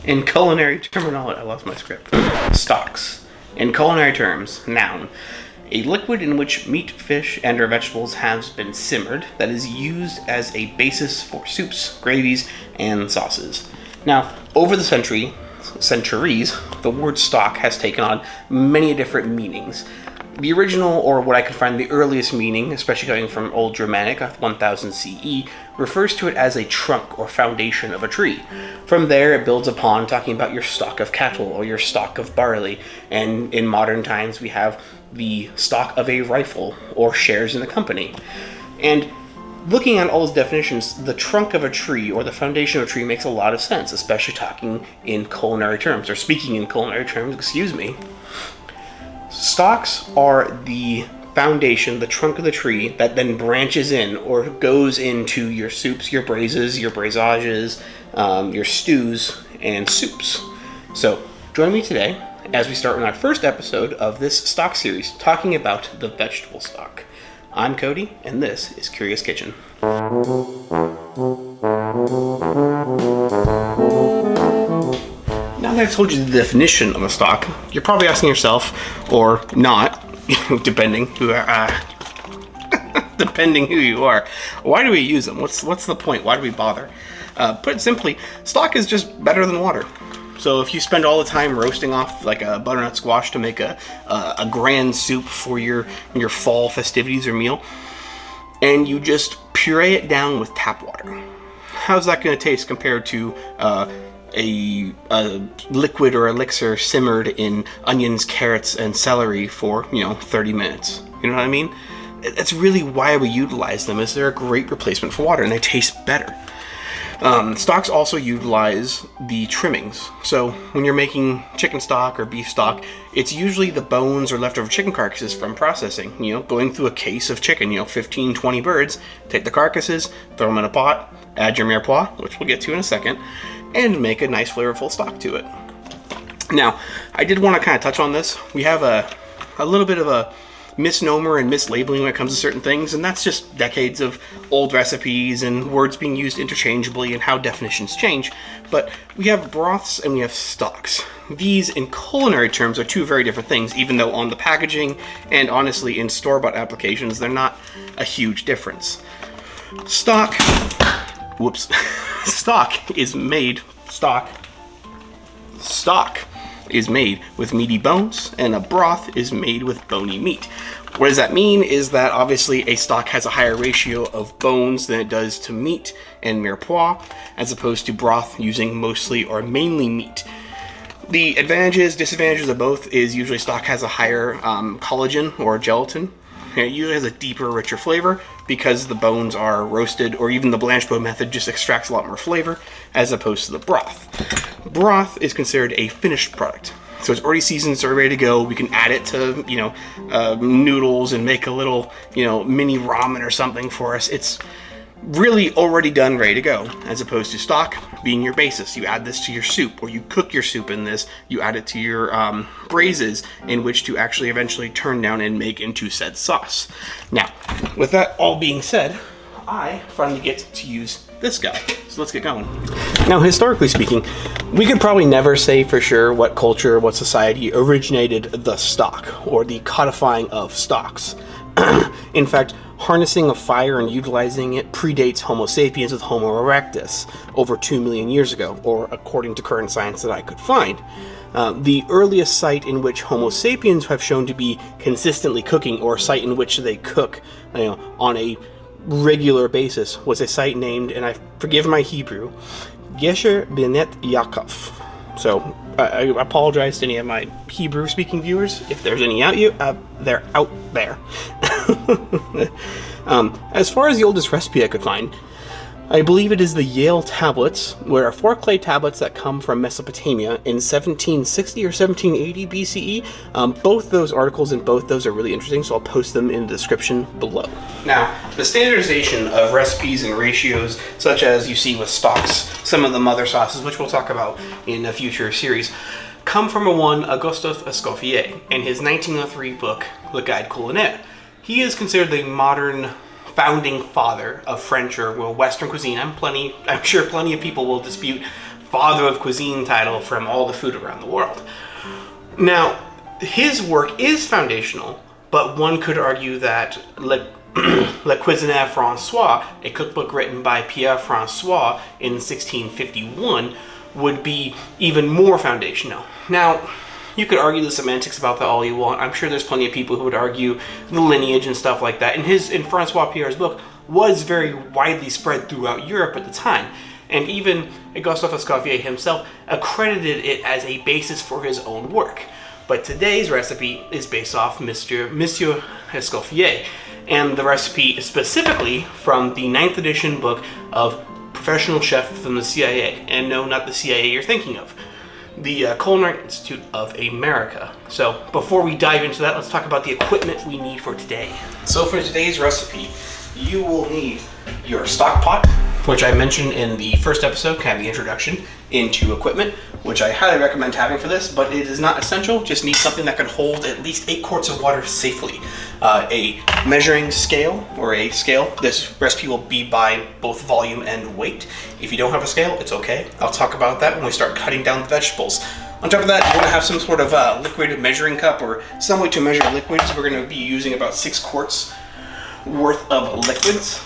In culinary terminology, I lost my script. Stocks. In culinary terms, noun. A liquid in which meat, fish, and or vegetables has been simmered that is used as a basis for soups, gravies, and sauces. Now, over the centuries, the word stock has taken on many different meanings. The original, or what I could find the earliest meaning, especially coming from Old Germanic, 1000 CE, refers to it as a trunk or foundation of a tree. From there, it builds upon talking about your stock of cattle or your stock of barley. And in modern times, we have the stock of a rifle or shares in a company. And looking at all those definitions, the trunk of a tree or the foundation of a tree makes a lot of sense, especially talking in culinary terms, or speaking in culinary terms, excuse me. Stalks are the foundation, the trunk of the tree, that then branches in or goes into your soups, your braises, your braisages, your stews, and soups. So join me today as we start on our first episode of this stock series, talking about the vegetable stock. I'm Cody, and this is Curious Kitchen. Now that I've told you the definition of a stock, you're probably asking yourself, or not, depending who you are, why do we use them? What's the point? Why do we bother? Put it simply, stock is just better than water. So if you spend all the time roasting off like a butternut squash to make a grand soup for your fall festivities or meal, and you just puree it down with tap water, how's that going to taste compared to a liquid or elixir simmered in onions, carrots, and celery for 30 minutes? You know what I mean? That's really why we utilize them, is they're a great replacement for water and they taste better. Stocks also utilize the trimmings. So when you're making chicken stock or beef stock, it's usually the bones or leftover chicken carcasses from processing, going through a case of chicken, 15, 20 birds, take the carcasses, throw them in a pot, add your Mirepoix, which we'll get to in a second, and make a nice flavorful stock to it. Now, I did want to kind of touch on this. We have a little bit of a misnomer and mislabeling when it comes to certain things, and that's just decades of old recipes and words being used interchangeably and how definitions change. But we have broths and we have stocks. These, in culinary terms, are two very different things, even though on the packaging and honestly in store-bought applications, they're not a huge difference. Stock is made with meaty bones, and a broth is made with bony meat. What does that mean is that obviously a stock has a higher ratio of bones than it does to meat and Mirepoix, as opposed to broth using mostly or mainly meat. The advantages, disadvantages of both is usually stock has a higher collagen or gelatin. It usually has a deeper, richer flavor because the bones are roasted, or even the blanchot method just extracts a lot more flavor as opposed to the broth. Broth is considered a finished product. So it's already seasoned, it's already ready to go. We can add it to, noodles and make a little, mini ramen or something for us. It's really already done, ready to go, as opposed to stock being your basis. You add this to your soup, or you cook your soup in this. You add it to your braises, in which to actually eventually turn down and make into said sauce. Now, with that all being said, I finally get to use this guy. So let's get going. Now, historically speaking, we could probably never say for sure what culture, what society originated the stock, or the codifying of stocks. In fact, harnessing of fire and utilizing it predates Homo sapiens with Homo erectus over 2 million years ago, or according to current science that I could find. The earliest site in which Homo sapiens have shown to be consistently cooking, or site in which they cook on a regular basis, was a site named, and I forgive my Hebrew, Gesher Benet Yaakov. So I apologize to any of my Hebrew-speaking viewers if there's any they're out there. As far as the oldest recipe I could find, I believe it is the Yale tablets, where are 4 clay tablets that come from Mesopotamia in 1760 or 1780 BCE. Both those articles and both those are really interesting, so I'll post them in the description below. Now, the standardization of recipes and ratios, such as you see with stocks, some of the mother sauces, which we'll talk about in a future series, come from one Auguste Escoffier in his 1903 book, Le Guide Culinaire. He is considered the modern founding father of French or Western cuisine. I'm sure plenty of people will dispute father of cuisine title from all the food around the world. Now, his work is foundational, but one could argue that Le Cuisinier François, a cookbook written by Pierre François in 1651, would be even more foundational. Now, you could argue the semantics about that all you want. I'm sure there's plenty of people who would argue the lineage and stuff like that. And François Pierre's book was very widely spread throughout Europe at the time. And even Gustave Escoffier himself accredited it as a basis for his own work. But today's recipe is based off Monsieur Escoffier, and the recipe is specifically from the 9th edition book of Professional Chef from the CIA. And no, not the CIA you're thinking of. The Culinary Institute of America. So before we dive into that, let's talk about the equipment we need for today. So for today's recipe, you will need your stock pot, which I mentioned in the first episode, kind of the introduction into equipment, which I highly recommend having for this, but it is not essential. Just need something that can hold at least 8 quarts of water safely. A measuring scale, or a scale. This recipe will be by both volume and weight. If you don't have a scale, it's okay. I'll talk about that when we start cutting down the vegetables. On top of that, you're going to have some sort of liquid measuring cup or some way to measure liquids. We're going to be using about 6 quarts worth of liquids.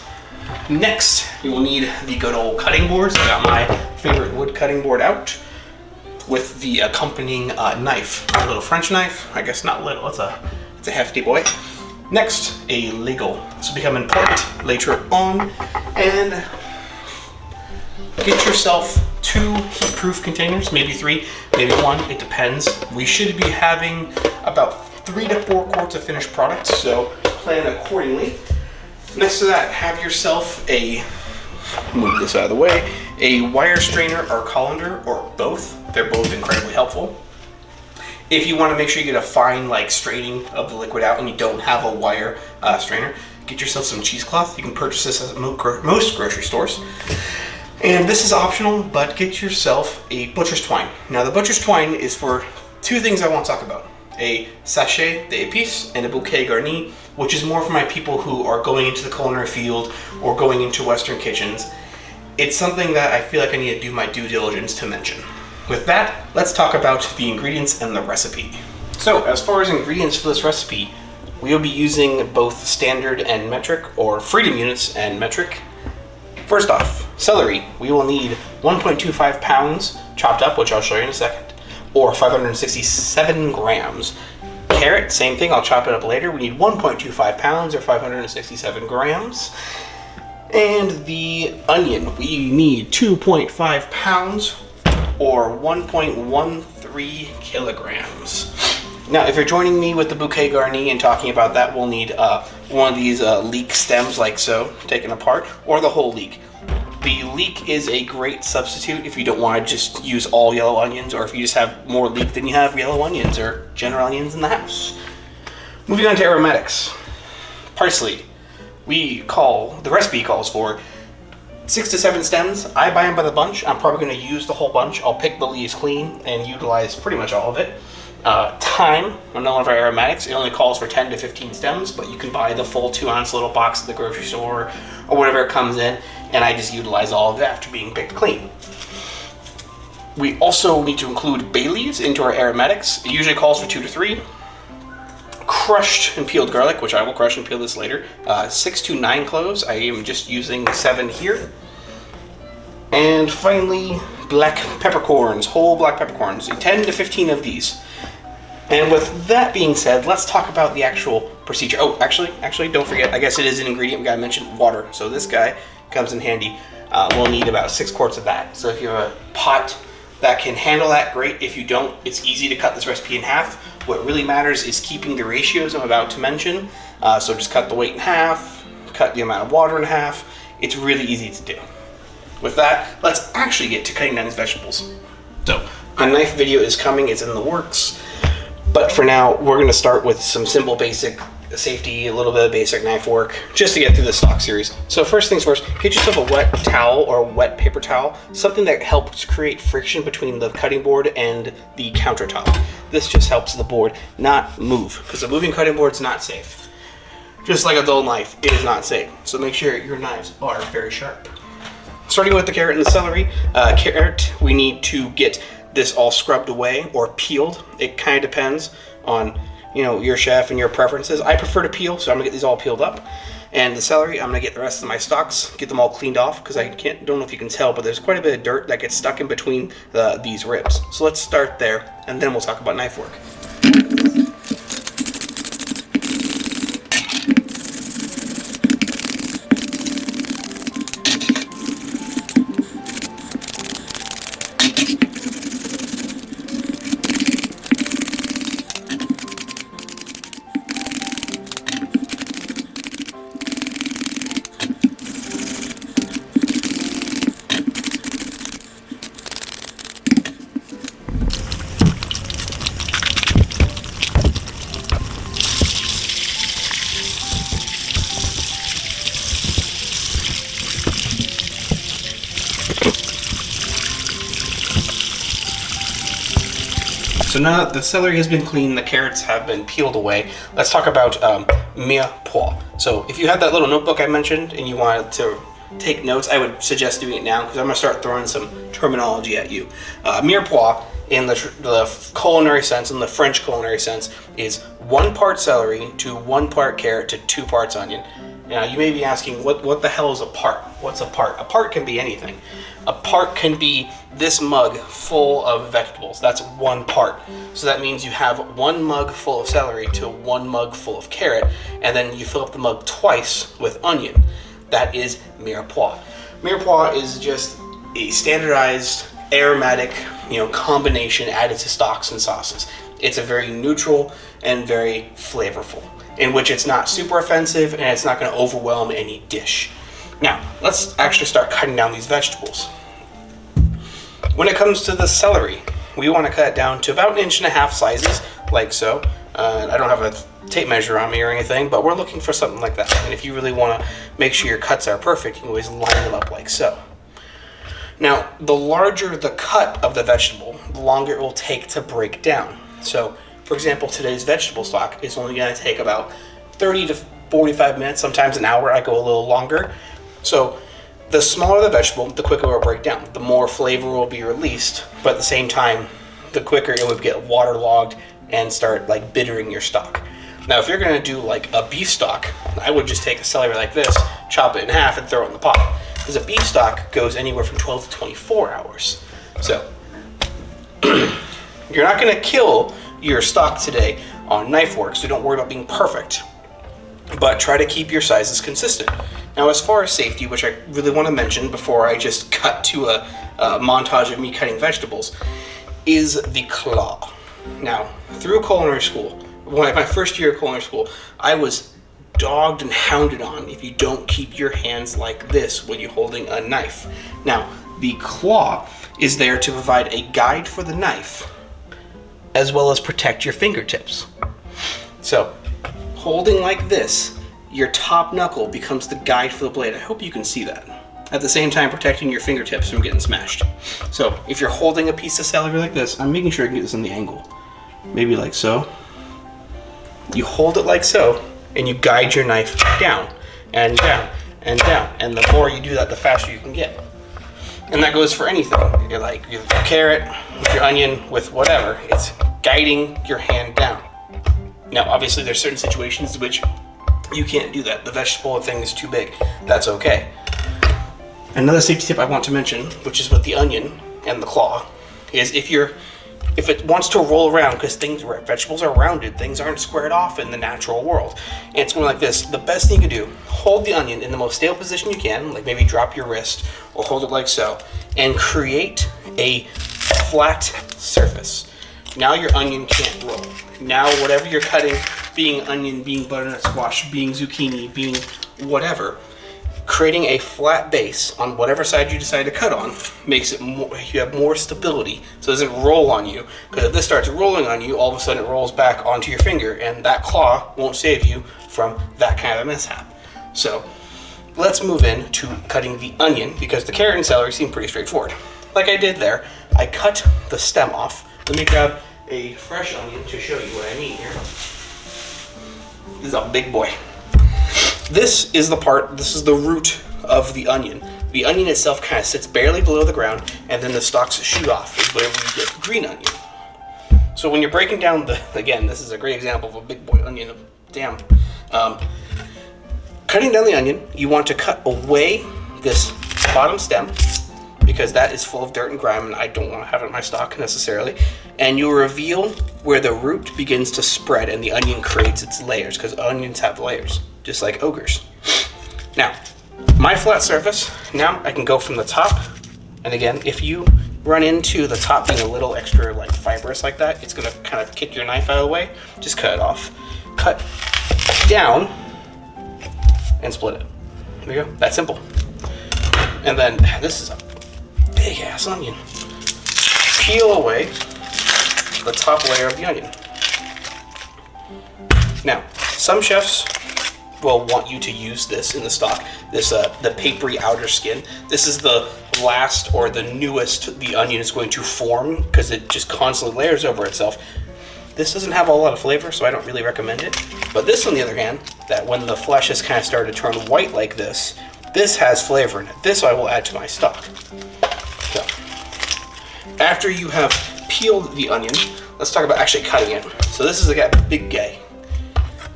Next, you will need the good old cutting boards. I got my favorite wood cutting board out with the accompanying knife. A little French knife. I guess not little, it's a hefty boy. Next, a ladle. This will become important later on. And get yourself 2 heat-proof containers, maybe 3, maybe 1, it depends. We should be having about 3 to 4 quarts of finished product, so plan accordingly. Next to that, have yourself move this out of the way, a wire strainer or colander, or both. They're both incredibly helpful. If you want to make sure you get a fine straining of the liquid out and you don't have a wire strainer, get yourself some cheesecloth. You can purchase this at most grocery stores. And this is optional, but get yourself a butcher's twine. Now the butcher's twine is for 2 things I want to talk about. A sachet d'épices and a bouquet garni, which is more for my people who are going into the culinary field or going into Western kitchens. It's something that I feel like I need to do my due diligence to mention. With that, let's talk about the ingredients and the recipe. So, as far as ingredients for this recipe, we will be using both standard and metric, or freedom units and metric. First off, celery. We will need 1.25 pounds chopped up, which I'll show you in a second, or 567 grams. Carrot, same thing, I'll chop it up later. We need 1.25 pounds or 567 grams. And the onion, we need 2.5 pounds or 1.13 kilograms. Now, if you're joining me with the bouquet garni and talking about that, we'll need one of these leek stems like so, taken apart, or the whole leek. The leek is a great substitute if you don't want to just use all yellow onions, or if you just have more leek than you have yellow onions or general onions in the house. Moving on to aromatics. Parsley. The recipe calls for 6 to 7 stems. I buy them by the bunch. I'm probably going to use the whole bunch. I'll pick the leaves clean and utilize pretty much all of it. Thyme, another one of our aromatics. It only calls for 10 to 15 stems, but you can buy the full 2-ounce little box at the grocery store or whatever it comes in, and I just utilize all of it after being picked clean. We also need to include bay leaves into our aromatics. It usually calls for 2 to 3. Crushed and peeled garlic, which I will crush and peel this later. 6 to 9 cloves. I am just using 7 here. And finally, black peppercorns, whole black peppercorns, 10 to 15 of these. And with that being said, let's talk about the actual procedure. Oh, actually, don't forget, I guess it is an ingredient we gotta mention, water. So this guy comes in handy. We'll need about 6 quarts of that. So if you have a pot that can handle that, great. If you don't, it's easy to cut this recipe in half. What really matters is keeping the ratios I'm about to mention. So just cut the weight in half, cut the amount of water in half. It's really easy to do. With that, let's actually get to cutting down these vegetables. So, a knife video is coming, it's in the works. But for now, we're gonna start with some simple basic safety, a little bit of basic knife work, just to get through the stock series. So first things first, get yourself a wet towel or a wet paper towel, something that helps create friction between the cutting board and the countertop. This just helps the board not move, because a moving cutting board is not safe. Just like a dull knife, it is not safe. So make sure your knives are very sharp. Starting with the carrot and the celery. Carrot, we need to get this all scrubbed away or peeled. It kind of depends on, you know, your chef and your preferences. I prefer to peel, so I'm gonna get these all peeled up. And the celery, I'm gonna get the rest of my stalks, get them all cleaned off, because don't know if you can tell, but there's quite a bit of dirt that gets stuck in between these ribs. So let's start there, and then we'll talk about knife work. So now that the celery has been cleaned, the carrots have been peeled away, let's talk about Mirepoix. So if you had that little notebook I mentioned and you wanted to take notes, I would suggest doing it now, because I'm going to start throwing some terminology at you. Mirepoix, in the culinary sense, in the French culinary sense, is 1 part celery to 1 part carrot to 2 parts onion. Now you may be asking, what the hell is a part? What's a part? A part can be anything. A part can be this mug full of vegetables. That's 1 part. So that means you have 1 mug full of celery to 1 mug full of carrot, and then you fill up the mug twice with onion. That is Mirepoix. Mirepoix is just a standardized aromatic, combination added to stocks and sauces. It's a very neutral and very flavorful, in which it's not super offensive and it's not going to overwhelm any dish. Now, let's actually start cutting down these vegetables. When it comes to the celery, we want to cut it down to about 1.5 inch slices, like so. I don't have a tape measure on me or anything, but we're looking for something like that. And if you really want to make sure your cuts are perfect, you can always line them up like so. Now, the larger the cut of the vegetable, the longer it will take to break down. So, for example, today's vegetable stock is only going to take about 30 to 45 minutes, sometimes an hour. I go a little longer. So the smaller the vegetable, the quicker it will break down. The more flavor will be released, but at the same time, the quicker it would get waterlogged and start bittering your stock. Now, if you're going to do like a beef stock, I would just take a celery like this, chop it in half, and throw it in the pot. Because a beef stock goes anywhere from 12 to 24 hours. So you're not going to kill your stock today on knife work, so don't worry about being perfect, but try to keep your sizes consistent. Now, as far as safety, which I really want to mention before I just cut to a montage of me cutting vegetables, is the claw. Now, through culinary school, my first year of culinary school, I was dogged and hounded on if you don't keep your hands like this when you're holding a knife. Now, the claw is there to provide a guide for the knife, as well as protect your fingertips. So, holding like this, your top knuckle becomes the guide for the blade. I hope you can see that. At the same time, protecting your fingertips from getting smashed. So, if you're holding a piece of celery like this, I'm making sure I can get this on the angle. Maybe like so. You hold it like so, and you guide your knife down, and down, and down. And the more you do that, the faster you can get. And that goes for anything. You're like your carrot, with your onion, with whatever. It's guiding your hand down. Now, obviously, there's certain situations in which you can't do that. The vegetable thing is too big. That's okay. Another safety tip I want to mention, which is with the onion and the claw, is if it wants to roll around, because vegetables are rounded, things aren't squared off in the natural world, and it's going like this, the best thing you can do, hold the onion in the most stable position you can, like maybe drop your wrist, or hold it like so, and create a flat surface. Now your onion can't roll. Now whatever you're cutting, being onion, being butternut squash, being zucchini, being whatever, creating a flat base on whatever side you decide to cut on makes it you have more stability, so it doesn't roll on you. Because if this starts rolling on you, all of a sudden it rolls back onto your finger, and that claw won't save you from that kind of mishap. So let's move in to cutting the onion, because the carrot and celery seem pretty straightforward. Like I did there, I cut the stem off. Let me grab a fresh onion to show you what I mean here. This is a big boy. This is the root of the onion. the onion itself kind of sits barely below the ground, and then the stalks shoot off, is where we get green onion. So when you're breaking down again, this is a great example of a big boy onion. Damn. Cutting down the onion, you want to cut away this bottom stem, because that is full of dirt and grime, and I don't want to have it in my stock necessarily. And you'll reveal where the root begins to spread and the onion creates its layers, because onions have layers, just like ogres. Now, my flat surface, now I can go from the top, and again, if you run into the top being a little extra like fibrous like that, it's gonna kind of kick your knife out of the way. Just cut it off. Cut down and split it. There you go, that simple. And then, this is a big ass onion. Peel away the top layer of the onion. Now, some chefs will want you to use this in the stock, the papery outer skin. This is the last or the newest the onion is going to form, because it just constantly layers over itself. This doesn't have a lot of flavor, so I don't really recommend it. But this, on the other hand, that when the flesh has kind of started to turn white like this has flavor in it. This I will add to my stock. So, after you have peeled the onion, let's talk about actually cutting it. So this is a big guy.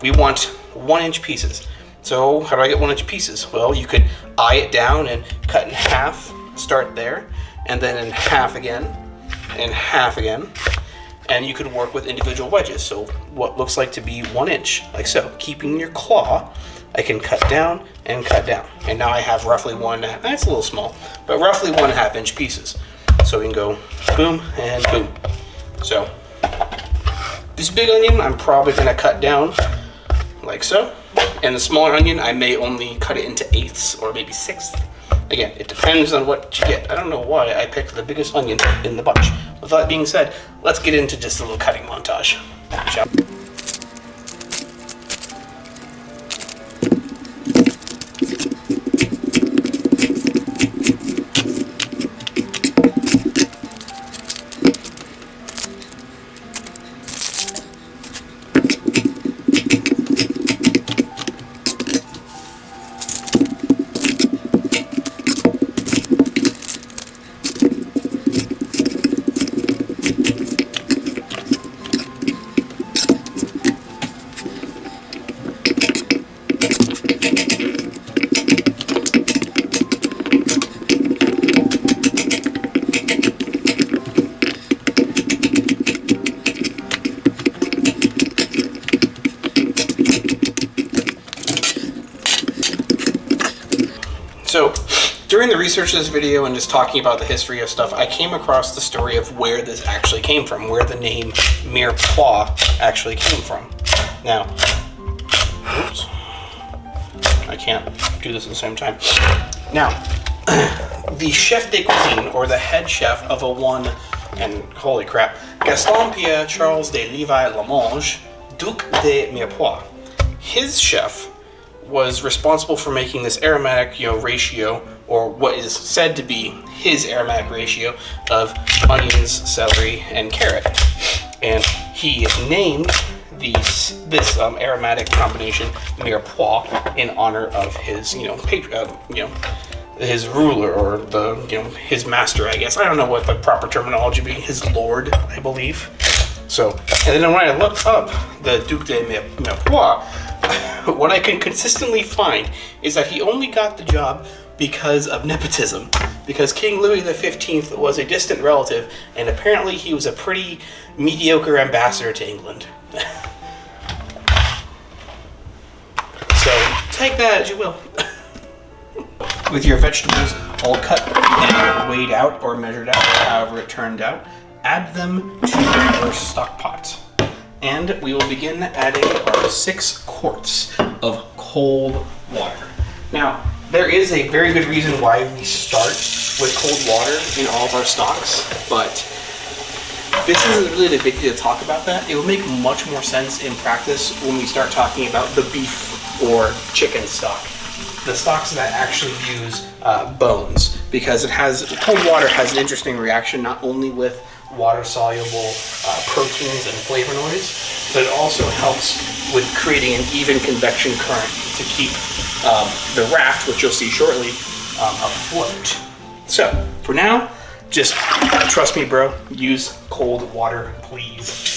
We want 1-inch pieces. So how do I get 1-inch pieces? Well, you could eye it down and cut in half, start there, and then in half again, and half again. And you could work with individual wedges. So what looks like to be 1 inch, like so. Keeping your claw, I can cut down and cut down. And now I have roughly 1.5, that's a little small, but roughly 1.5 inch pieces. So we can go boom and boom. So this big onion, I'm probably gonna cut down like so. And the smaller onion, I may only cut it into 1/8 or maybe 1/6. Again, it depends on what you get. I don't know why I picked the biggest onion in the bunch. With that being said, let's get into just a little cutting montage. Shall we? So, during the research of this video and just talking about the history of stuff, I came across the story of where this actually came from, where the name Mirepoix actually came from. Now, oops, I can't do this at the same time. Now, the chef de cuisine, or the head chef of a one, and holy crap, Gaston Pierre Charles de Levi-Lamonge, Duc de Mirepoix. His chef was responsible for making this aromatic, ratio, or what is said to be his aromatic ratio of onions, celery, and carrot. And he named this aromatic combination Mirepoix in honor of his, his ruler, or his master, I guess. I don't know what the proper terminology would be. His lord, I believe. So, and then when I looked up the Duc de Mirepoix, what I can consistently find is that he only got the job because of nepotism, because King Louis XV was a distant relative, and apparently he was a pretty mediocre ambassador to England. So take that as you will. With your vegetables all cut and weighed out or measured out, however it turned out, add them to your stock pot. And we will begin adding our 6 quarts of cold water. Now, there is a very good reason why we start with cold water in all of our stocks, but this isn't really the big deal to talk about that. It will make much more sense in practice when we start talking about the beef or chicken stock. The stocks that actually use bones, because cold water has an interesting reaction, not only with water-soluble proteins and flavonoids, but it also helps with creating an even convection current to keep the raft, which you'll see shortly, afloat. So for now, just trust me, bro, use cold water, please.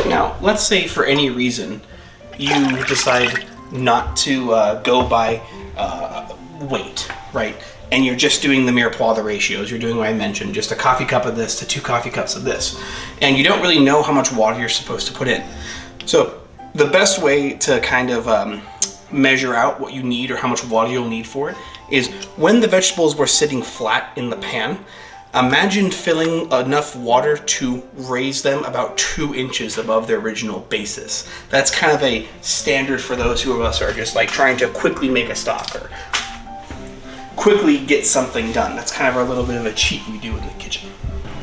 Now, let's say for any reason you decide not to go by weight, right? And you're just doing the Mirepoix, the ratios. You're doing what I mentioned, just a coffee cup of this to 2 coffee cups of this. And you don't really know how much water you're supposed to put in. So the best way to kind of measure out what you need or how much water you'll need for it is when the vegetables were sitting flat in the pan, imagine filling enough water to raise them about 2 inches above their original basis. That's kind of a standard for those of us who are just like trying to quickly make a stock or quickly get something done. That's kind of our little bit of a cheat we do in the kitchen.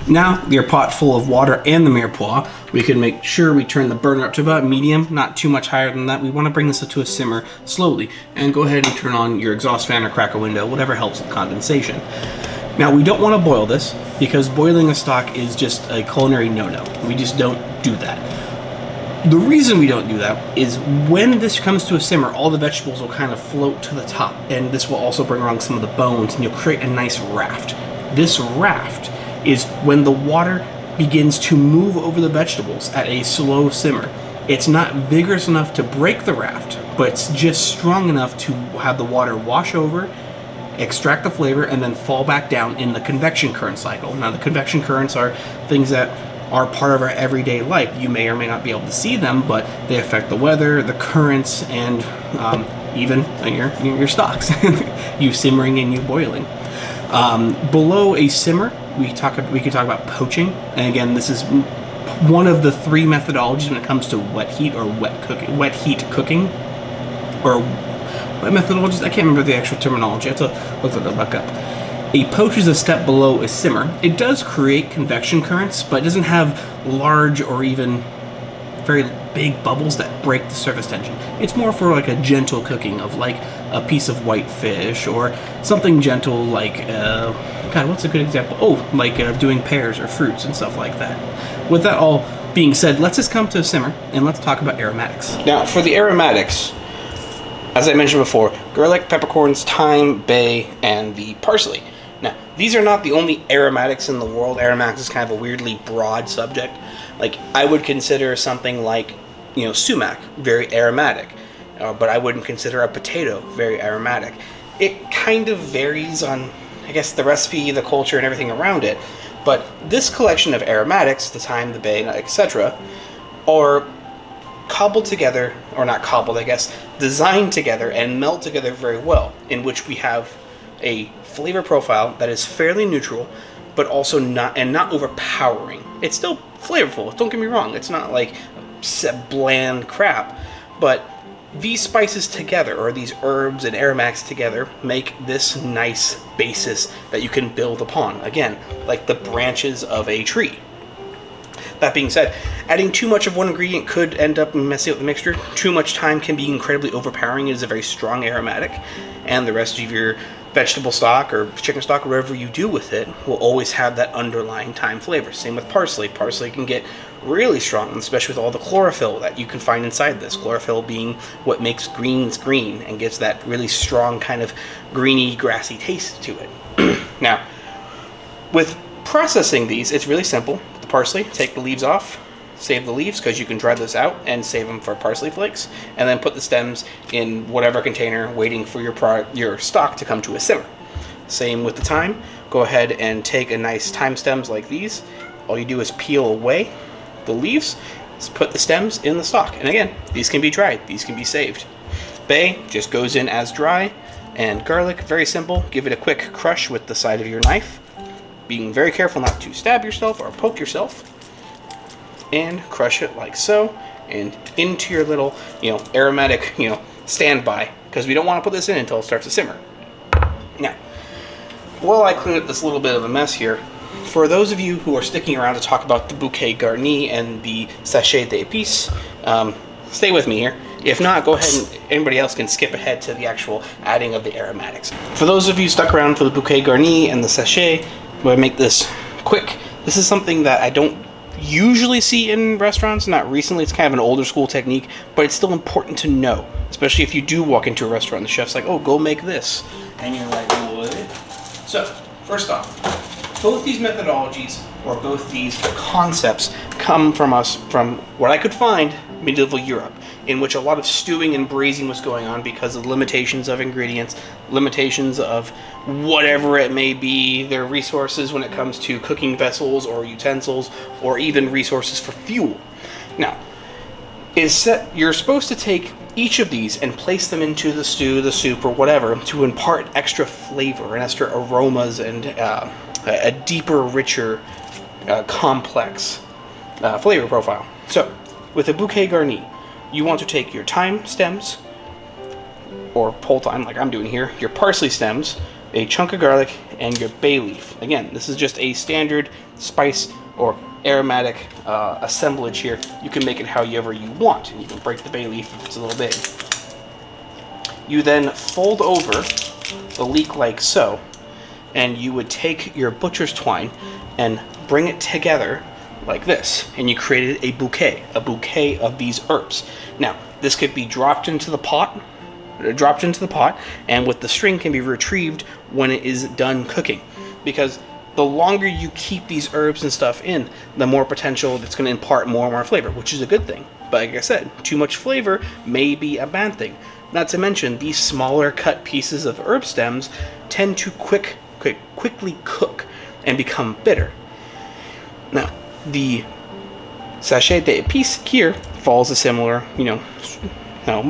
Now, your pot full of water and the Mirepoix, we can make sure we turn the burner up to about medium, not too much higher than that. We want to bring this up to a simmer slowly, and go ahead and turn on your exhaust fan or crack a window, whatever helps with condensation. Now, we don't want to boil this because boiling a stock is just a culinary no-no. We just don't do that. The reason we don't do that is when this comes to a simmer, all the vegetables will kind of float to the top, and this will also bring along some of the bones, and you'll create a nice raft. This raft is when the water begins to move over the vegetables at a slow simmer. It's not vigorous enough to break the raft, but it's just strong enough to have the water wash over, extract the flavor, and then fall back down in the convection current cycle. Now, the convection currents are things that are part of our everyday life. You may or may not be able to see them, but they affect the weather, the currents, and even your stocks. You simmering and you boiling. Below a simmer, we can talk about poaching. And again, this is one of the 3 methodologies when it comes to wet heat or wet heat cooking, or what methodologies? I can't remember the actual terminology. I have to look that back up. A poach is a step below a simmer. It does create convection currents, but it doesn't have large or even very big bubbles that break the surface tension. It's more for like a gentle cooking of like a piece of white fish or something gentle like, God, what's a good example? Oh, like doing pears or fruits and stuff like that. With that all being said, let's just come to a simmer and let's talk about aromatics. Now, for the aromatics, as I mentioned before, garlic, peppercorns, thyme, bay, and the parsley. Now, these are not the only aromatics in the world. Aromatics is kind of a weirdly broad subject. Like, I would consider something like, sumac very aromatic, but I wouldn't consider a potato very aromatic. It kind of varies on, I guess, the recipe, the culture, and everything around it. But this collection of aromatics, the thyme, the bay, etc., are cobbled together, or not cobbled, I guess, designed together and meld together very well, in which we have a flavor profile that is fairly neutral, but also not overpowering. It's still flavorful, don't get me wrong. It's not like bland crap, but these spices together, or these herbs and aromatics together, make this nice basis that you can build upon. Again, like the branches of a tree. That being said, adding too much of one ingredient could end up messing up the mixture. Too much thyme can be incredibly overpowering. It is a very strong aromatic, and the rest of your vegetable stock or chicken stock, or whatever you do with it, will always have that underlying thyme flavor. Same with parsley. Parsley can get really strong, especially with all the chlorophyll that you can find inside this. Chlorophyll being what makes greens green and gives that really strong kind of greeny, grassy taste to it. Now, with processing these, it's really simple. The parsley, take the leaves off, save the leaves because you can dry those out and save them for parsley flakes, and then put the stems in whatever container waiting for your stock to come to a simmer. Same with the thyme. Go ahead and take a nice thyme stems like these. All you do is peel away the leaves, put the stems in the stock, and again, these can be dried, these can be saved. Bay just goes in as dry, and garlic, very simple. Give it a quick crush with the side of your knife, being very careful not to stab yourself or poke yourself, and crush it like so, and into your little, aromatic, standby, because we don't want to put this in until it starts to simmer. Now, while I clean up this little bit of a mess here, for those of you who are sticking around to talk about the bouquet Garni and the sachet d'épices, stay with me here. If not, go ahead and anybody else can skip ahead to the actual adding of the aromatics. For those of you stuck around for the bouquet Garni and the sachet, to make this quick. This is something that I don't usually see in restaurants, not recently. It's kind of an older school technique, but it's still important to know, especially if you do walk into a restaurant and the chef's like, oh, go make this. And you're like, what? So, first off, both these methodologies or both these concepts come from what I could find, medieval Europe, in which a lot of stewing and braising was going on because of limitations of ingredients, limitations of whatever it may be, their resources when it comes to cooking vessels or utensils, or even resources for fuel. Now, you're supposed to take each of these and place them into the stew, the soup, or whatever to impart extra flavor and extra aromas and a deeper, richer, complex flavor profile. So, with a bouquet garni, you want to take your thyme stems, or whole thyme like I'm doing here, your parsley stems, a chunk of garlic, and your bay leaf. Again, this is just a standard spice or aromatic assemblage here. You can make it however you want, and you can break the bay leaf if it's a little big. You then fold over the leek like so, and you would take your butcher's twine and bring it together like this, and you created a bouquet of these herbs. Now, this could be dropped into the pot, and with the string can be retrieved when it is done cooking, because the longer you keep these herbs and stuff in, the more potential it's going to impart more and more flavor, which is a good thing. But like I said, too much flavor may be a bad thing. Not to mention, these smaller cut pieces of herb stems tend to quickly cook and become bitter. Now, the sachet d'épices here follows a similar, kind of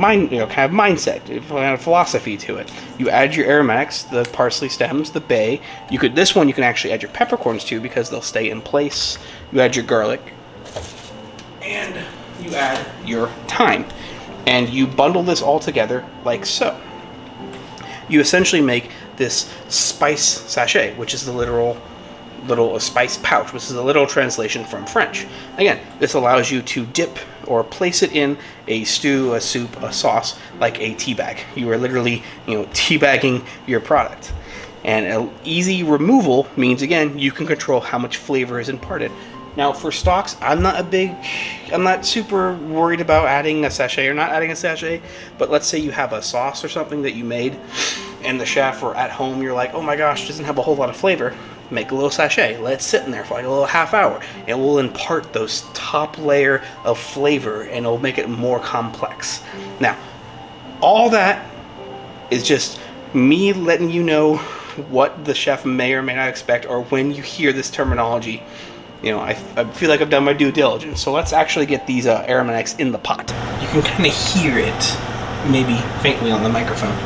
mindset, kind of philosophy to it. You add your aromatics, the parsley stems, the bay. You can actually add your peppercorns too, because they'll stay in place. You add your garlic, and you add your thyme, and you bundle this all together like so. You essentially make this spice sachet, which is the little spice pouch, which is a literal translation from French. Again, this allows you to dip or place it in a stew, a soup, a sauce, like a tea bag. You are literally, teabagging your product. And an easy removal means, again, you can control how much flavor is imparted. Now, for stocks, I'm not super worried about adding a sachet or not adding a sachet, but let's say you have a sauce or something that you made, and the chef or at home, you're like, oh my gosh, it doesn't have a whole lot of flavor. Make a little sachet, let it sit in there for like a little half hour. It will impart those top layer of flavor, and it'll make it more complex. Now, all that is just me letting you know what the chef may or may not expect, or when you hear this terminology, I feel like I've done my due diligence. So let's actually get these aromatics in the pot. You can kind of hear it, maybe faintly on the microphone,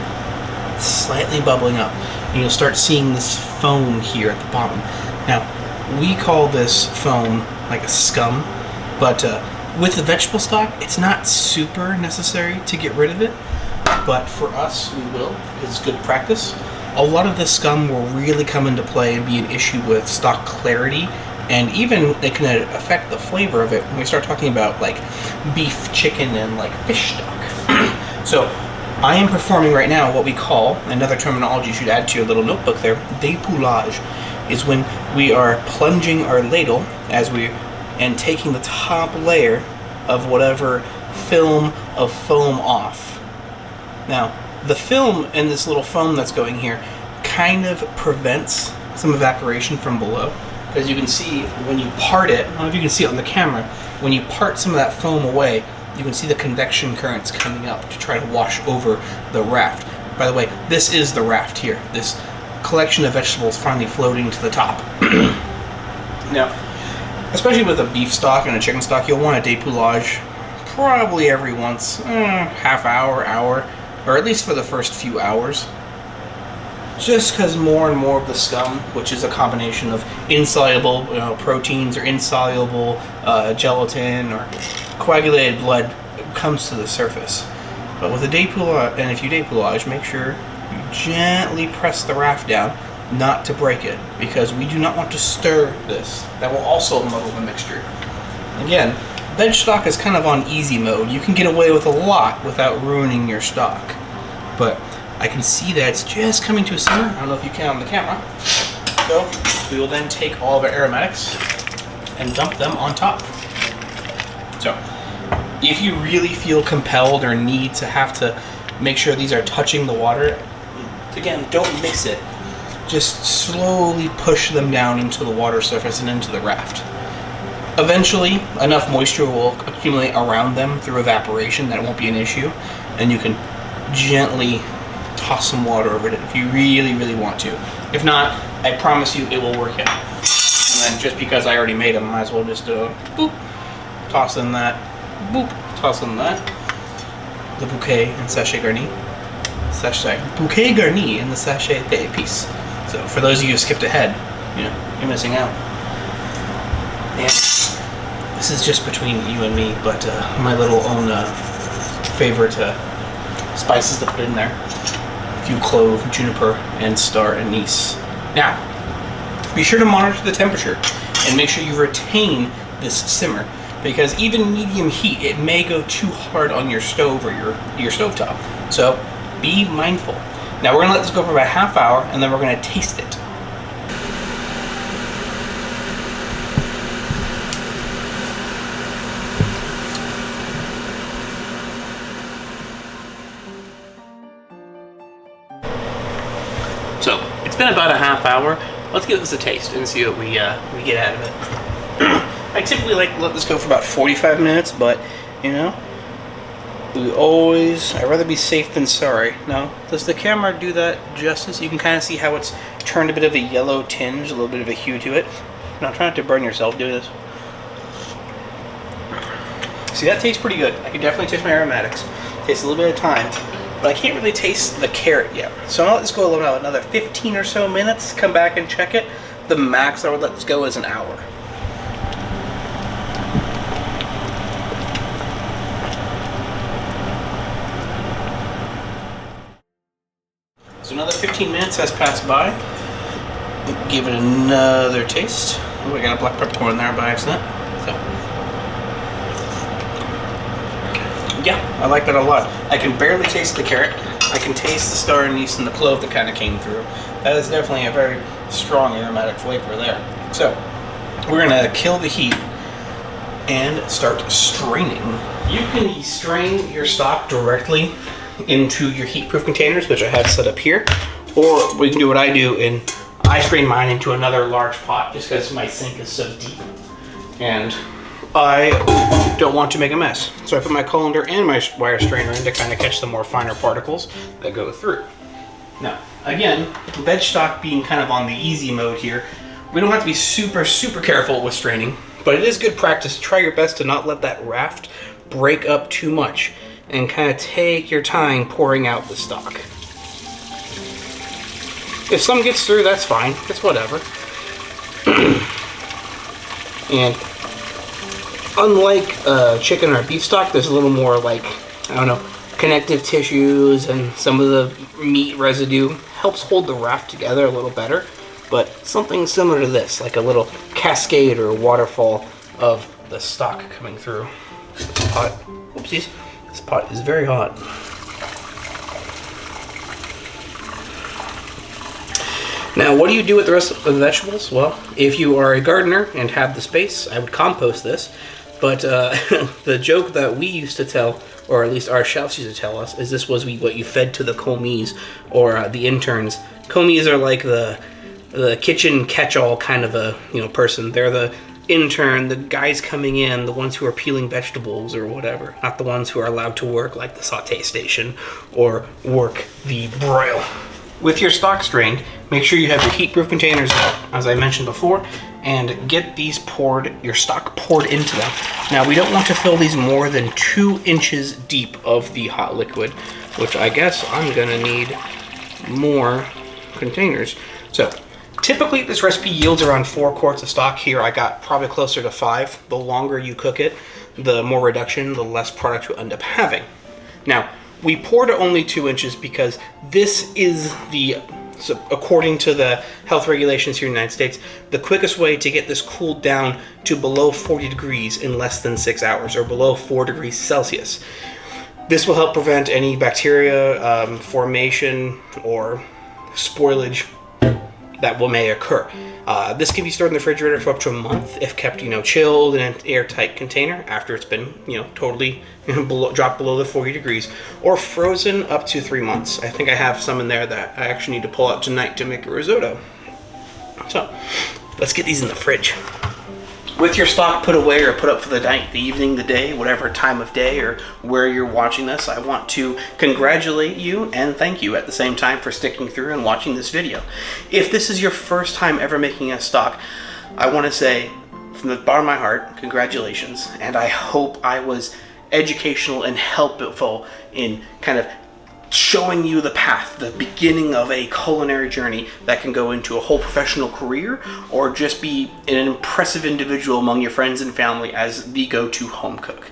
slightly bubbling up. And you'll start seeing this foam here at the bottom. Now, we call this foam like a scum, but with the vegetable stock, it's not super necessary to get rid of it, but for us, we will. It's good practice. A lot of this scum will really come into play and be an issue with stock clarity, and even it can affect the flavor of it when we start talking about like beef, chicken, and like fish stock. So I am performing right now what we call, another terminology you should add to your little notebook there, dépouillage, is when we are plunging our ladle and taking the top layer of whatever film of foam off. Now, the film and this little foam that's going here kind of prevents some evaporation from below. As you can see, when you part it, I don't know if you can see it on the camera, when you part some of that foam away, you can see the convection currents coming up to try to wash over the raft. By the way, this is the raft here. This collection of vegetables finally floating to the top. Now, especially with a beef stock and a chicken stock, you'll want a dépouillage probably every half hour, or at least for the first few hours. Just because more and more of the scum, which is a combination of insoluble proteins or insoluble gelatin or coagulated blood, comes to the surface. But with a dépouillage, and if you dépouillage, make sure you gently press the raft down, not to break it, because we do not want to stir this. That will also muddle the mixture. Again, veg stock is kind of on easy mode. You can get away with a lot without ruining your stock. But I can see that it's just coming to a simmer. I don't know if you can on the camera. So we will then take all of our aromatics and dump them on top. So, if you really feel compelled or need to have to make sure these are touching the water, again, don't mix it. Just slowly push them down into the water surface and into the raft. Eventually, enough moisture will accumulate around them through evaporation that it won't be an issue, and you can gently toss some water over it if you really, really want to. If not, I promise you it will work out. And then just because I already made them, I might as well just do a boop, toss in that, boop, toss in that. The bouquet and sachet garni. Bouquet garni and the sachet piece. So for those of you who skipped ahead, you know, you're missing out. And this is just between you and me, but my little own favorite spices to put in there. A few clove, juniper, and star anise. Now, be sure to monitor the temperature and make sure you retain this simmer, because even medium heat, it may go too hard on your stove or your stovetop. So be mindful. Now we're gonna let this go for about a half hour, and then we're gonna taste it. So it's been about a half hour. Let's give this a taste and see what we get out of it. I typically like to let this go for about 45 minutes, but you know, I'd rather be safe than sorry. Now, does the camera do that justice? You can kind of see how it's turned a bit of a yellow tinge, a little bit of a hue to it. Now, try not to burn yourself doing this. See, that tastes pretty good. I can definitely taste my aromatics. Tastes a little bit of thyme, but I can't really taste the carrot yet. So I'll let this go another 15 or so minutes, come back and check it. The max I would let this go is an hour. So another 15 minutes has passed by. Give it another taste. Oh, I got a black peppercorn there by accident. So, yeah, I like that a lot. I can barely taste the carrot. I can taste the star anise and the clove that kind of came through. That is definitely a very strong aromatic flavor there. So, we're gonna kill the heat and start straining. You can strain your stock directly into your heat-proof containers, which I have set up here, or we can do what I do, and I strain mine into another large pot just because my sink is so deep and I don't want to make a mess. So I put my colander and my wire strainer in to kind of catch the more finer particles that go through. Now, again, veg stock being kind of on the easy mode here, we don't have to be super, super careful with straining, but it is good practice to try your best to not let that raft break up too much, and kind of take your time pouring out the stock. If some gets through, that's fine. It's whatever. And unlike chicken or beef stock, there's a little more like, I don't know, connective tissues, and some of the meat residue helps hold the raft together a little better. But something similar to this, like a little cascade or waterfall of the stock coming through. Hot. Oopsies. This pot is very hot. Now, what do you do with the rest of the vegetables? Well, if you are a gardener and have the space, I would compost this. But the joke that we used to tell, or at least our chefs used to tell us, is this was what you fed to the commis or the interns. Commis are like the kitchen catch-all kind of a person. They're the intern, the guys coming in, the ones who are peeling vegetables or whatever, not the ones who are allowed to work like the saute station or work the broil. With your stock strained, make sure you have your heat-proof containers out, as I mentioned before, and get these your stock poured into them. Now, we don't want to fill these more than 2 inches deep of the hot liquid, which I guess I'm gonna need more containers. So, typically, this recipe yields around 4 quarts of stock. Here, I got probably closer to 5. The longer you cook it, the more reduction, the less product you end up having. Now, we poured only 2 inches because this is according to the health regulations here in the United States, the quickest way to get this cooled down to below 40 degrees in less than 6 hours, or below 4 degrees Celsius. This will help prevent any bacteria formation or spoilage that may occur. This can be stored in the refrigerator for up to a month if kept, chilled in an airtight container after it's been, totally dropped below the 40 degrees, or frozen up to 3 months. I think I have some in there that I actually need to pull out tonight to make a risotto. So let's get these in the fridge. With your stock put away or put up for the night, the evening, the day, whatever time of day or where you're watching this, I want to congratulate you and thank you at the same time for sticking through and watching this video. If this is your first time ever making a stock, I want to say from the bottom of my heart, congratulations. And I hope I was educational and helpful in kind of showing you the path, the beginning of a culinary journey that can go into a whole professional career or just be an impressive individual among your friends and family as the go-to home cook.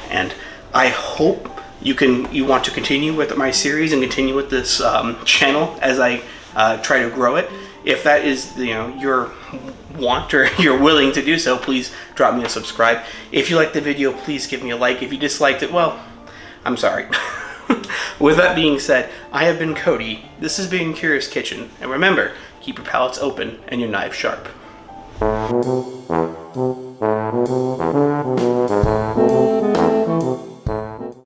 And I hope you want to continue with my series and continue with this channel as I try to grow it. If that is your want or you're willing to do so, please drop me a subscribe. If you liked the video, please give me a like. If you disliked it, well, I'm sorry. With that being said, I have been Cody. This has been Curious Kitchen. And remember, keep your palates open and your knives sharp.